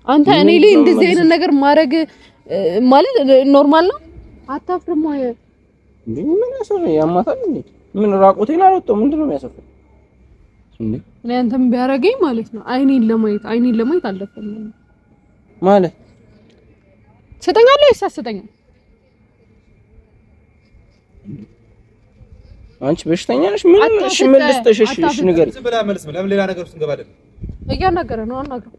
አንተ እኔ ላይ እንደዚህ አይነት ነገር ማድረግ ማለት ኖርማል ነው አታፍርም ወይ እንዴ ምን ያሰፈ ያማታል እንዴ ምን ራቆቴን አልወጣው ምንድነው የሚያሰፈው እንዴ እኔ አንተም ቢያረገኝ ማለት ነው አይኔን ለማየት አልደፈም ማለት ሰጠኛለህ ይሳሰጠኛ አንቺ በሽተኛ ነሽ ምን እሺ መልስተሽ ነገር ብላ መልስ ለምን ሌላ ነገር ውስጥ እንገባለን እያናገረ ነው አናግረው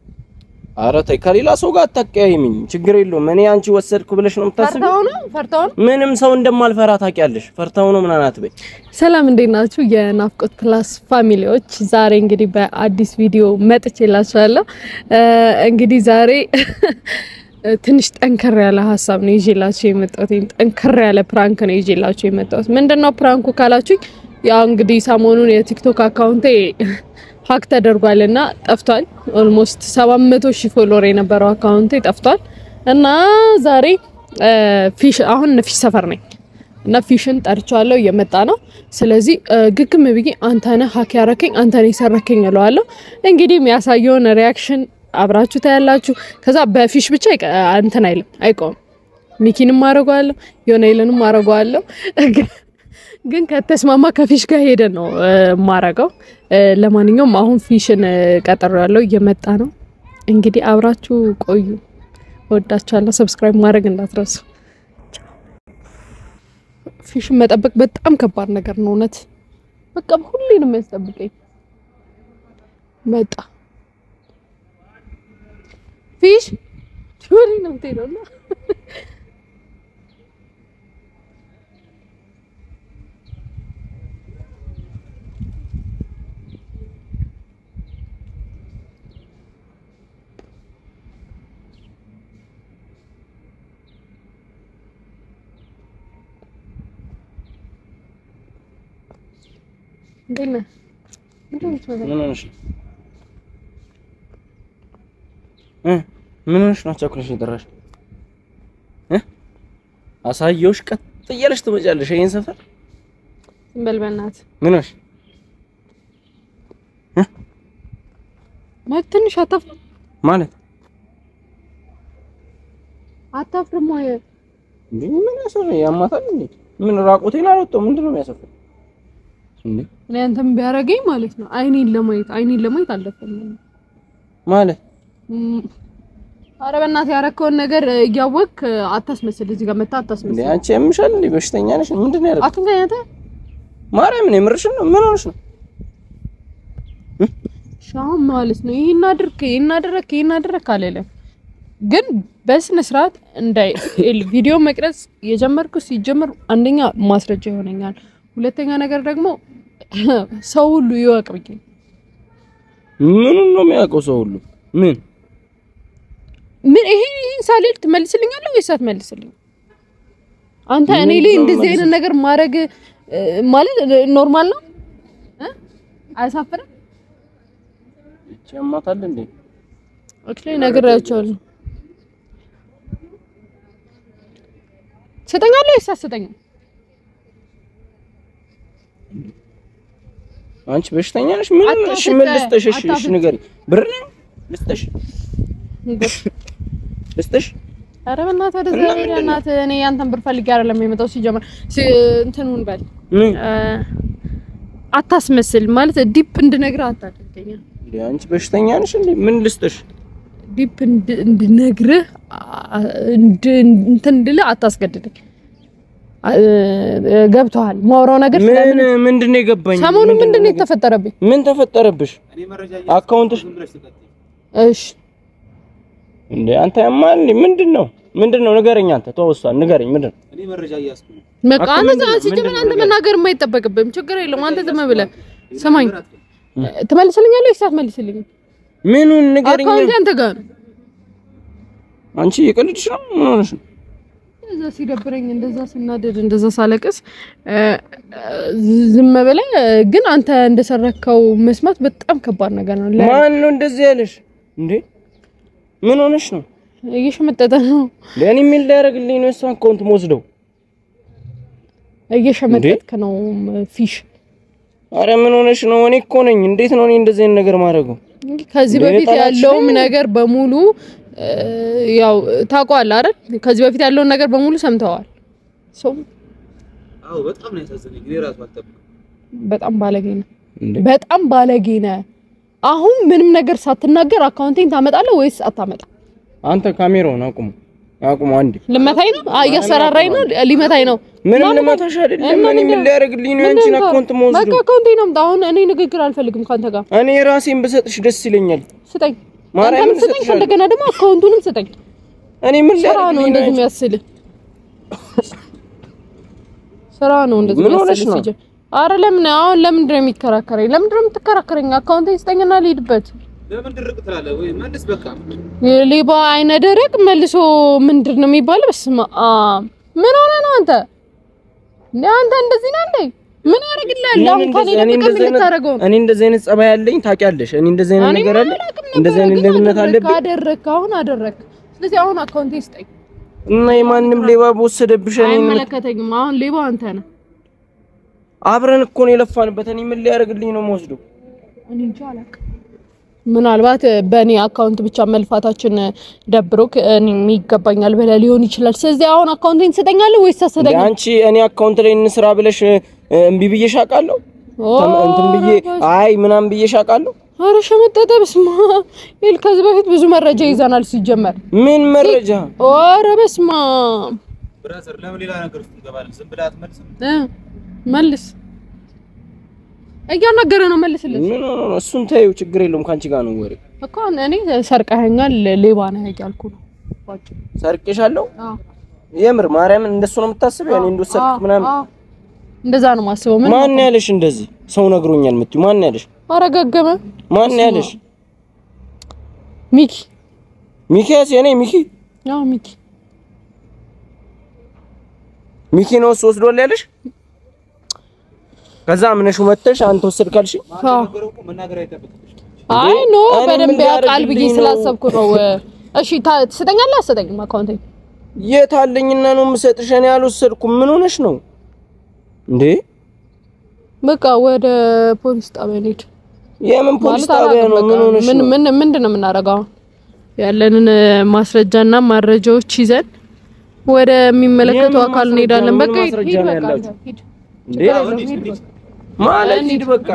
ኧረ ተይ ከሌላ ሰው ጋር አታቀያይሚኝ ችግር የለውም እኔ አንቺ ወሰድኩ ብለሽ ነው የምታስቢው ፈርታው ምንም ሰው እንደማልፈራ ታውቂያለሽ ፈርታው ነው ምን አናት በይ ሰላም እንዴት ናችሁ የናፍቆት ፕላስ ፋሚሊዎች ዛሬ እንግዲህ በአዲስ ቪዲዮ መጥቼላችኋለሁ እንግዲህ ዛሬ ትንሽ ጠንከር ያለ ሐሳብ ነው ይዤላችሁ የመጣሁት ጠንከር ያለ ፕራንክ ነው ይዤላችሁ የመጣሁት ምንድነው ፕራንኩ ካላችሁ ያው እንግዲህ ሰሞኑን የቲክቶክ አካውንቴ ሀክ ተደርጓልና ጠፍቷል ኦልሞስት 700,000 ፎሎወር የነበረው አካውንቴ ጠፍቷል እና ዛሬ ፊሽ አሁን ፊሽ ሰፈር ነኝ እና ፊሽን ጠርቻለሁ እየመጣ ነው ስለዚህ ግግም ብዬ አንተ ነህ ሀክ ያረከኝ አንተ ነህ ሰረከኝ እለዋለሁ እንግዲህ የሚያሳየውን ሪአክሽን አብራችሁ ታያላችሁ ከዛ በፊሽ ብቻ እንትን አይቆም ሚኪንም ማረጋለሁ ዮናይልንም ማረጋለሁ ግን ከተስማማ ከፊሽ ጋር ሄደ ነው ማረጋው ለማንኛውም አሁን ፊሽን ቀጥሬያለሁ እየመጣ ነው እንግዲህ አብራችሁ ቆዩ ወዳቻለሁ ሰብስክራይብ ማድረግ እንዳትረሱ ፊሽን መጠበቅ በጣም ከባድ ነገር ነው እውነት በቃ ሁሌንም የሚያስጠብቀኝ መጣ ፊሽ ቱሪ ነው ተይሮና ደና ምን ነው ቸኩለሽ ይደራሽ አሳየውሽ ቀጥ እያለሽ ትመጫለሽ ይሄን ሰፈር እንበልበናት ምን ነው ማትንሽ አታፍ ማለት አታፍርም ወይ እንዴ ምን ያሰፈ ያማታል እንዴ ምን ራቆቴን አልወጣው ምንድነው የሚያሰፈው እንዴ እኔ አንተም ቢያረገኝ ማለት ነው አይኔን ለማየት አልደፈም ማለት አረ በእናት ያረከውን ነገር እያወቅ አታስመስል እዚህ ጋር መጣ አታስመስል እንዴ አንቺ የምሻል እንዴ በሽተኛ ነሽ ምንድነው ያረከው አትንገኛተ ማርያም ነው የምርሽን ነው ምን ሆነሽ ነው ሻም ማለት ነው ይሄን አድርክ አለለም ግን በስነ ስርዓት እንዳይ ቪዲዮ መቅረጽ የጀመርኩ ሲጀምር አንደኛ ማስረጃ ይሆነኛል ሁለተኛ ነገር ደግሞ ሰው ሁሉ ይወቅብኝ ምን ነው የሚያውቀው ሰው ሁሉ ምን ይሄን ሳልል ትመልስልኛለህ ወይስ አትመልስልኝ አንተ እኔ ላይ እንደዚህ አይነት ነገር ማድረግ ማለት ኖርማል ነው አያሳፍርም ጀማታል እንዴ አክሊ ነግራቸዋለሁ ሰጠኛለህ ወይስ አትሰጠኝም አንቺ በሽተኛ ነሽ ምን እሺ መልስተሽ እሺ ንገሪ ብር ነው ልስጥሽ አረ በእናትህ ወደ ዘመናት እኔ አንተን ብር ፈልጌ አይደለም የመጣው ሲጀምር እንትኑን በል አታስመስል ማለት ዲፕ እንድነግርህ አታደርገኝ እንዴ አንቺ በሽተኛ ነሽ እንዴ ምን ልስጥሽ ዲፕ እንድነግርህ እንትን እንድልህ አታስገድደኝ ገብቷል ማውራው ነገር ስለምን ምንድነው የገባኝ ሰሞኑን ምንድነው የተፈጠረብኝ ምን ተፈጠረብሽ አካውንትሽ እሺ እንዴ አንተ ያማል ምንድነው ንገረኝ አንተ ተወሷል ንገረኝ ምንድነው እኔ መረጃ እያስኩ ነው በቃ አንተ መናገር የማይጠበቅብህም ችግር የለውም አንተ ዝም ብለህ ሰማኝ ትመልስልኛለህ ወይስ አትመልስልኝም ምኑን ንገረኝ አካውንት አንተ ጋር አንቺ የቀልድሽ ነው ምን ሆነሽ ነው እንደዛ ሲደብረኝ እንደዛ ስናደድ እንደዛ ሳለቅስ ዝም ብለህ ግን አንተ እንደሰረከው መስማት በጣም ከባድ ነገር ነው ማን ነው እንደዚህ ያለሽ እንዴ ምን ሆነሽ ነው እየሸመጠጠ ነው ለኔ ምን ሊያረግልኝ ነው እሷን አካውንት ወስደው እየሸመጠጥክ ነው ፊሽ አረ ምን ሆነሽ ነው እኔ እኮ ነኝ እንዴት ነው እኔ እንደዚህ ነገር ማድረገው ከዚህ በፊት ያለው ነገር በሙሉ ያው ታውቀዋለህ አይደል? ከዚህ በፊት ያለውን ነገር በሙሉ ሰምተዋል። አዎ በጣም ነው ያሳዘነኝ። እኔ ራሱ አልጠብቅም። በጣም ባለጌ ነህ። አሁን ምንም ነገር ሳትናገር አካውንቴን ታመጣለህ ወይስ አታመጣም? አንተ ካሜራውን አቁም አንዴ። ልመታኝ ነው? እያሰራራኝ ነው? ሊመታኝ ነው? ምንም ልመታሽ አይደለም። እኔ ምን ሊያደርግልኝ ነው? አንቺን አካውንት መውሰድ በቃ አካውንቴን አምጣ። አሁን እኔ ንግግር አልፈልግም ካንተ ጋር። እኔ ራሴን ብሰጥሽ ደስ ይለኛል። ስጠኝ፣ ማርያምን ስጠኝ። እንደገና ደግሞ አካውንቱንም ስጠኝ። እኔ ምን ሊያደርግልኝ ነው? እንደዚህ የሚያስል ስራ ነው እንደዚህ የሚያስል። አረ ለምንድን ነው የሚከራከረኝ? ለምንድን ነው የምትከራከረኝ? አካውንቴን ስጠኝና ልሂድበት። ለምን ድርቅ ትላለህ? ወይ መልስ በቃ። የሌባ አይነ ደረቅ መልሶ ምንድን ነው የሚባለው? በስመ አብ ምን ሆነ ነው አንተ? አንተ እንደዚህ ነህ እንዴ? ምን ያደርግልሃል? አሁን ካለኝ ልታረገው? እኔ እንደዚህ አይነት ጸባይ ያለኝ ታውቂያለሽ። እኔ እንደዚህ አይነት ነገር አለ፣ እንደዚህ አይነት ለምነት አለብኝ። አደረክ። ስለዚህ አሁን አካውንቴን ስጠኝ። እና የማንም ሌባ በወሰደብሽ እኔ አይመለከተኝም። አሁን ሌባው አንተ ነህ። አብረን እኮ ነው የለፋንበት። እኔ ምን ሊያደርግልኝ ነው የምወስደው? እኔ እንጃ አላውቅም። ምናልባት በእኔ አካውንት ብቻ መልፋታችን ደብሮክ እኔም ይገባኛል ብለህ ሊሆን ይችላል። ስለዚህ አሁን አካውንቴን ትሰጠኛለህ ወይስ አትሰጠኝም? አንቺ እኔ አካውንት ላይ እንስራ ብለሽ እምቢ ብዬሽ አውቃለሁ? እንትን ብዬ አይ ምናምን ብዬሽ አውቃለሁ? ኧረ ሸመጠጠ። በስመ አብ ይል ከዚህ በፊት ብዙ መረጃ ይዘናል። ሲጀመር ምን መረጃ? ኧረ በስመ አብ ብራዘር፣ ለምን ሌላ ነገር ውስጥ እንገባለን? ዝም ብለህ አትመልስም? መልስ እያናገረ ነው። መልስልኝ። ምን ነው እሱን ተይው፣ ችግር የለውም። ካንቺ ጋር ነው ወሬ እኮ እኔ ሰርቀኸኛል፣ ሌባ ነህ እያልኩ ነው። ባጭ ሰርቄሻለሁ? አዎ። የምር ማርያምን እንደሱ ነው የምታስበው? እኔ እንደወሰድኩ ምናምን እንደዛ ነው የማስበው። ማን ያለሽ እንደዚህ? ሰው ነግሮኛል የምትይው ማን ያለሽ? አረጋገመ። ማን ያለሽ? ሚኪያስ የኔ ሚኪ። ያው ሚኪ ነው ወስዶል ያለሽ? ከዛ ምንሽ መተሽ አንተ ወሰድካልሽ? አይ ኖ በደንብ ያውቃል ብዬ ስላሰብኩ ነው። እሺ ትሰጠኛለህ? አትሰጠኝም? አካውንቴ የት አለኝና ነው የምሰጥሽ? እኔ አልወሰድኩም። ምን ሆነሽ ነው እንዴ? በቃ ወደ ፖሊስ ጣቢያ እንሂድ። የምን ፖሊስ ጣቢያ ነው? ምን ሆነሽ ነው? ምንድነው የምናደርገው? ያለንን ማስረጃና መረጃዎች ይዘን ወደ የሚመለከተው አካል እንሄዳለን። በቃ ሂድ ማለት ሂድ በቃ።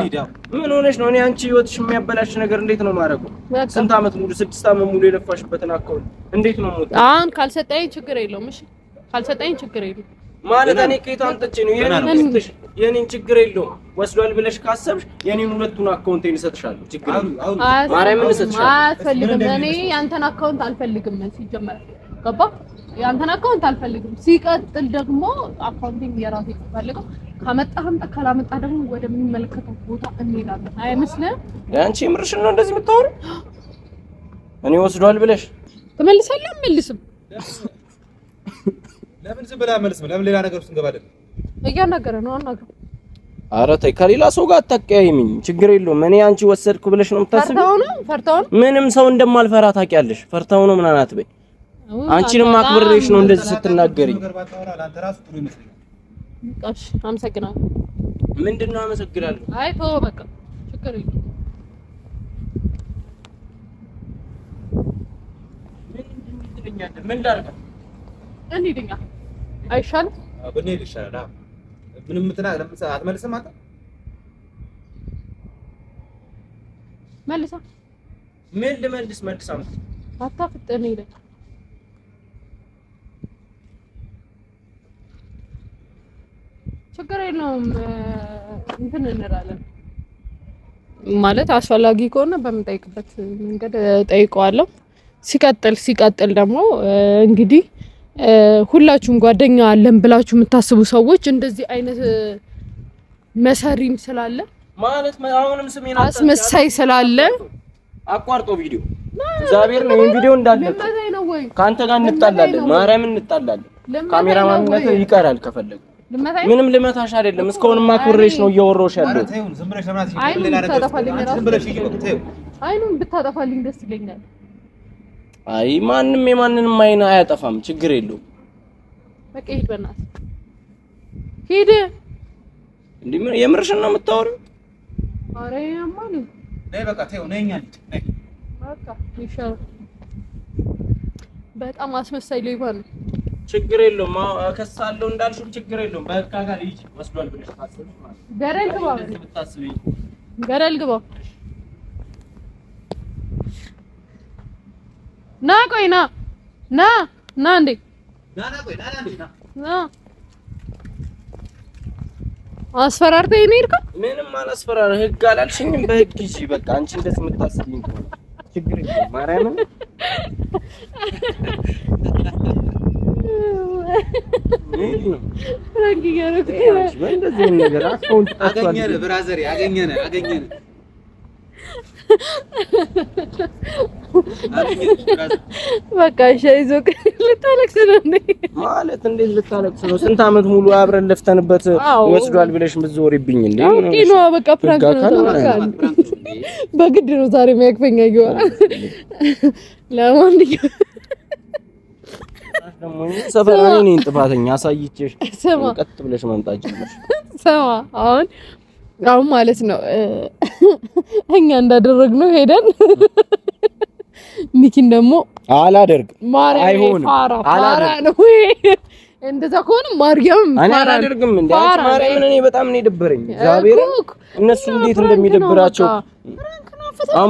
ምን ሆነሽ ነው? እኔ አንቺ ህይወትሽ የሚያበላሽ ነገር እንዴት ነው ማረገው? ስንት አመት ሙሉ 6 አመት ሙሉ የለፋሽበትን አካውንት እንዴት ነው ሞት? አሁን ካልሰጠኝ ችግር የለውም። እሺ ካልሰጠኝ ችግር የለውም ማለት እኔ ከየት አምጥቼ ነው የኔን ችግር የለውም። ወስዷል ብለሽ ካሰብሽ የኔን ሁለቱን አካውንቴን እሰጥሻለሁ። ችግር የለውም። ማርያምን እሰጥሻለሁ። አልፈልግም። እኔ ያንተን አካውንት አልፈልግም። ሲጀመር ገባ? ያንተን አካውንት አልፈልግም። ሲቀጥል ደግሞ አካውንቲንግ የራሴ ፈልገው ካመጣህም ካላመጣህ ደግሞ ወደሚመለከተው ቦታ እንሄዳለን። አይመስልህም? አንቺ ምርሽን ነው እንደዚህ የምታወሪው? እኔ ወስዷል ብለሽ ተመልሰልኝ መልስም ለምን ዝም ብለህ መልስ? ለምን ሌላ ነገር ውስጥ እንገባለን? እያናገረ ነው አናግረው። ኧረ ተይ ከሌላ ሰው ጋር አታቀያይሚኝ። ችግር የለውም። እኔ አንቺ ወሰድኩ ብለሽ ነው የምታስቢው? ፈርታው ነው ምንም ሰው እንደማልፈራ ታውቂያለሽ። ፈርታው ነው ምናምን አትበይ። አንቺንም አክብሬሽ ነው እንደዚህ ስትናገሪ። እሺ አመሰግናለሁ። ምንድነው አመሰግናለሁ? አይ ተው በቃ ችግር የለውም። ምን ላድርግ? እንሂድኛ አይሻልም? ብንሄድ ይሻላል። ምንም አትመልስም አንተ? መልሳ ምን ልመልስ? መልሳ አታፍጥን ይለኝ። ችግር የለውም እንትን እንላለን ማለት አስፈላጊ ከሆነ በምጠይቅበት መንገድ ጠይቀዋለሁ። ሲቀጥል ደግሞ እንግዲህ ሁላችሁም ጓደኛ አለን ብላችሁ የምታስቡ ሰዎች እንደዚህ አይነት መሰሪም ስላለ ማለት አሁንም ስሜን አስመሳይ ስላለ አቋርጦ ቪዲዮ እግዚአብሔር ነው ቪዲዮ እንዳለ ካንተ ጋር እንጣላለን። ማርያም እንጣላለን። ካሜራማንነት ይቀራል ከፈለገ ምንም ልመታሽ አይደለም። እስካሁን ማክብሬሽ ነው እያወራሁሽ ያለው። አይኑን ብታጠፋልኝ ደስ ይለኛል። አይ ማንንም የማንንም አይን አያጠፋም። ችግር የለውም። በቃ ሂድ በእናትህ ሂድ። እንዴ የምርሽን ነው የምታወሪው? አረ ያማን ነይ በቃ ተይው ነኝ። በቃ ይሻላል። በጣም አስመሳይ ነው ይባል ችግር የለውም አከሳለሁ እንዳልሽው ችግር የለውም በቃ ጋር ይጭ ወስዷል ብለሽ ታስብሽ ማለት ገረል ግባ ብታስቢ ገረል ግባ ና ቆይ ና እንዴ ና አስፈራርተኝ ነው ይርካ ምንም አላስፈራራ ህግ አላልሽኝም በህግ ይጂ በቃ አንቺ እንደዚህ የምታስቢኝ ችግር የለውም ማርያምን ፍራንክ ያረኩ እንደዚህ ነገር አካውንት አገኘነ ብራዘር አገኘነ በቃ ሻይዞክ ልታለቅስ ነው እንዴ ማለት እንዴት ልታለቅስ ነው ስንት አመት ሙሉ አብረን ለፍተንበት ወስዷል ብለሽ ምትዞሪብኝ እንዴ ኦኬ ነው በቃ ፍራንክ ነው በግድ ነው ዛሬ የሚያክፈኛ ይገባ ለማንኛውም ደግሞ ሰፈራኔ ነኝ ጥፋተኛ አሳይቼሽ ቀጥ ብለሽ ማምጣት ጀመርሽ ሰማ አሁን ማለት ነው እኛ እንዳደረግነው ሄደን ሚኪን ደግሞ አላደርግም አይሆንም ፋራ ነው እንደዛ ከሆነ ማርያም እኔ አላደርግም እንዴ ማርያምን እኔ በጣም ነው የደበረኝ እግዚአብሔር እነሱ እንዴት እንደሚደብራቸው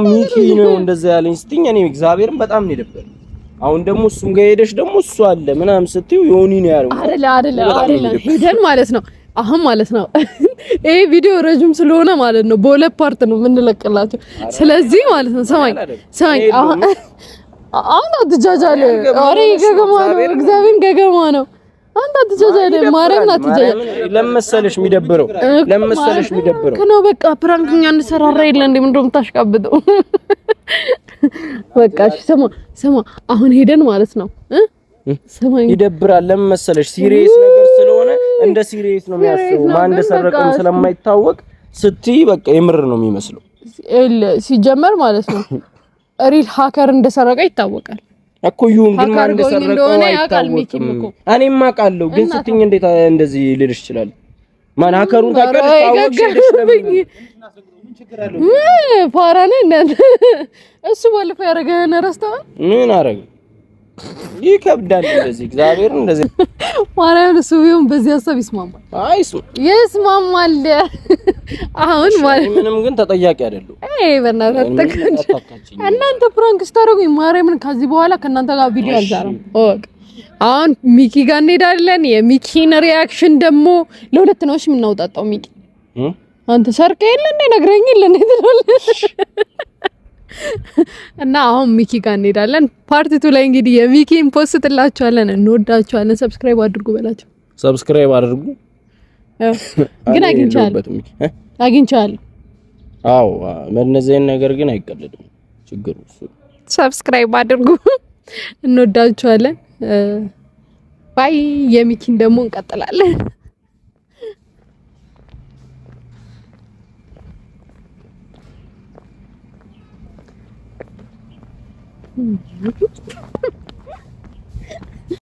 ሚኪ ነው እንደዛ ያለኝ ስትኝ እኔ እግዚአብሔርን በጣም ነው የደበረኝ አሁን ደግሞ እሱም ጋር ሄደሽ ደግሞ እሱ አለ ምናምን ስትዩ ዮኒ ነው ያለው አይደለ ሄደን ማለት ነው አሁን ማለት ነው ይሄ ቪዲዮ ረጅም ስለሆነ ማለት ነው በሁለት ፓርት ነው የምንለቅላችሁ ስለዚህ ማለት ነው ሰማይ አሁን አትጃጃለ አሬ ገገማ ነው እግዚአብሔር ገገማ ነው አንተ አትጃጃለ ማርያምን አትጃጃለ ለምሳሌሽ የሚደብረው ከነው በቃ ፕራንክኛ እንሰራራ የለ እንዴ ምንድነው የምታሽቃብጠው በቃ ስማ አሁን ሄደን ማለት ነው ሰማይ ይደብራል ለምሳሌሽ ሲሪየስ ነገር ስለሆነ እንደ ሲሪየስ ነው የሚያስበው ማን እንደሰረቀው ስለማይታወቅ ስትይ በቃ የምር ነው የሚመስለው ሲጀመር ማለት ነው ሪል ሃከር እንደሰረቀ ይታወቃል እኮ ይሁን ግን ማን እንደሰረቀው አይታወቅም እኔም አውቃለሁ ግን ስትኝ እንዴት እንደዚህ ልልሽ ይችላል ማን ሃከሩን ታውቂያለሽ ፋራኔ እንደ እሱ ባለፈው ያረጋና ረስተዋል ምን አረጋ ይከብዳል እንደዚህ እግዚአብሔር እንደዚህ ማርያም እሱ ቢሆን በዚህ ሐሳብ ይስማማል አሁን ማለት ምንም ግን ተጠያቂ አይደለም በእናትህ እናንተ ፕራንክ ስታረጉኝ ማርያምን ከዚህ በኋላ ከናንተ ጋር ቪዲዮ አልሰራም ኦኬ አሁን ሚኪ ጋር እንሄዳለን የሚኪን ሪአክሽን ደግሞ ለሁለት ነው እሺ የምናውጣጣው ሚኪ አንተ ሰርቀ የለ እንደ ነግረኝ የለ እንደ ትላለህ እና አሁን ሚኪ ጋር እንሄዳለን ፓርት 2 ላይ እንግዲህ የሚኪን ፖስት ትላችኋለን እንወዳችኋለን ሰብስክራይብ አድርጉ በላችሁ ሰብስክራይብ አድርጉ ግን አግኝቻለሁ አዎ መነዘን ነገር ግን አይቀልድም ችግሩ እሱ ሰብስክራይብ አድርጉ እንወዳችኋለን ባይ የሚኪን ደግሞ እንቀጥላለን